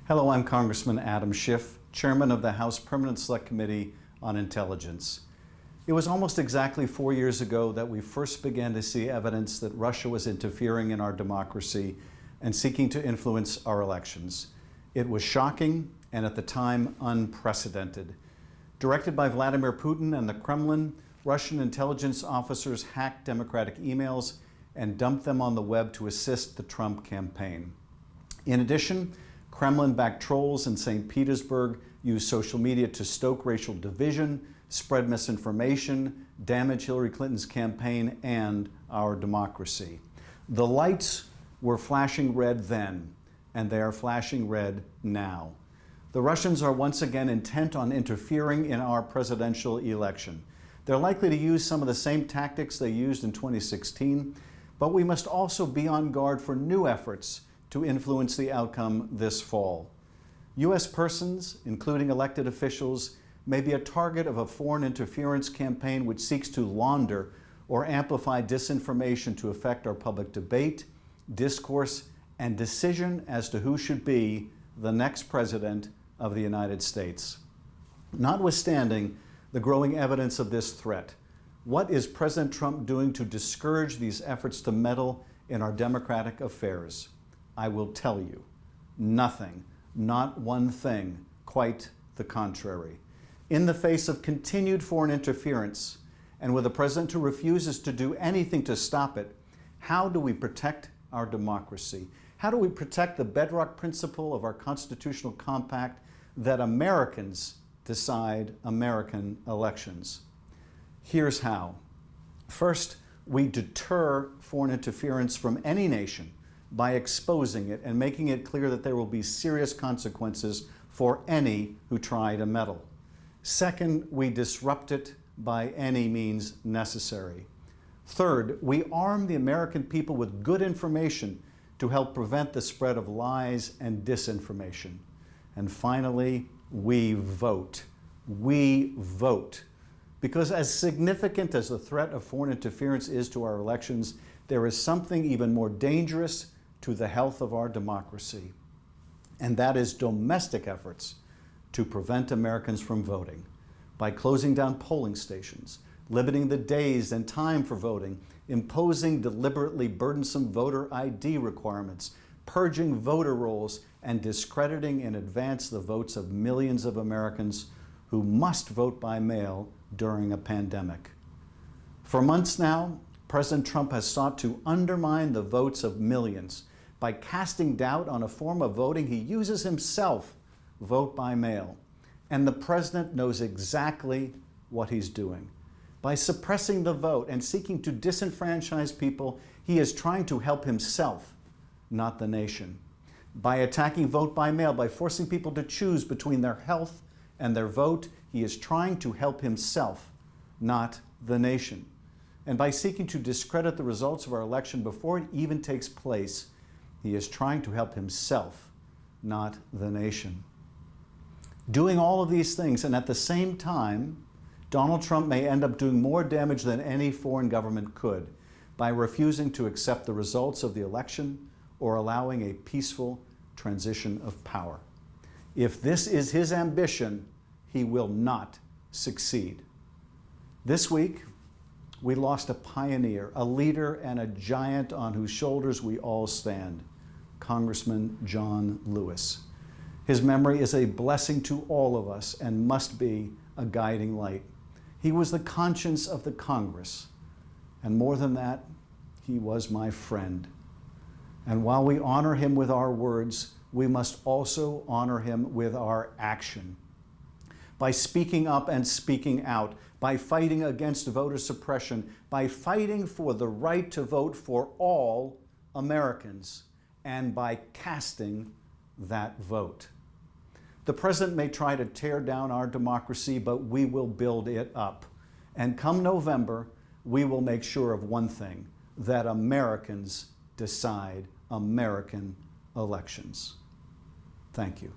Hello, I'm Congressman Adam Schiff, Chairman of the House Permanent Select Committee on Intelligence. It was almost exactly 4 years ago that we first began to see evidence that Russia was interfering in our democracy and seeking to influence our elections. It was shocking and at the time unprecedented. Directed by Vladimir Putin and the Kremlin, Russian intelligence officers hacked Democratic emails and dumped them on the web to assist the Trump campaign. In addition, Kremlin-backed trolls in St. Petersburg used social media to stoke racial division, spread misinformation, damage Hillary Clinton's campaign and our democracy. The lights were flashing red then, and they are flashing red now. The Russians are once again intent on interfering in our presidential election. They're likely to use some of the same tactics they used in 2016, but we must also be on guard for new efforts to influence the outcome this fall. U.S. persons, including elected officials, may be a target of a foreign interference campaign which seeks to launder or amplify disinformation to affect our public debate, discourse, and decision as to who should be the next president of the United States. Notwithstanding the growing evidence of this threat, what is President Trump doing to discourage these efforts to meddle in our democratic affairs? I will tell you, nothing, not one thing, quite the contrary. In the face of continued foreign interference, and with a president who refuses to do anything to stop it, how do we protect our democracy? How do we protect the bedrock principle of our constitutional compact that Americans decide American elections? Here's how. First, we deter foreign interference from any nation by exposing it and making it clear that there will be serious consequences for any who try to meddle. Second, we disrupt it by any means necessary. Third, we arm the American people with good information to help prevent the spread of lies and disinformation. And finally, we vote. We vote. Because as significant as the threat of foreign interference is to our elections, there is something even more dangerous to the health of our democracy, and that is domestic efforts to prevent Americans from voting by closing down polling stations, limiting the days and time for voting, imposing deliberately burdensome voter ID requirements, purging voter rolls, and discrediting in advance the votes of millions of Americans who must vote by mail during a pandemic. For months now, President Trump has sought to undermine the votes of millions by casting doubt on a form of voting he uses himself, vote by mail. And the president knows exactly what he's doing. By suppressing the vote and seeking to disenfranchise people, he is trying to help himself, not the nation. By attacking vote by mail, by forcing people to choose between their health and their vote, he is trying to help himself, not the nation. And by seeking to discredit the results of our election before it even takes place, he is trying to help himself, not the nation. Doing all of these things, and at the same time, Donald Trump may end up doing more damage than any foreign government could by refusing to accept the results of the election or allowing a peaceful transition of power. If this is his ambition, he will not succeed. This week, we lost a pioneer, a leader, and a giant on whose shoulders we all stand, Congressman John Lewis. His memory is a blessing to all of us and must be a guiding light. He was the conscience of the Congress, and more than that, he was my friend. And while we honor him with our words, we must also honor him with our action. By speaking up and speaking out, by fighting against voter suppression, by fighting for the right to vote for all Americans, and by casting that vote. The president may try to tear down our democracy, but we will build it up. And come November, we will make sure of one thing, that Americans decide American elections. Thank you.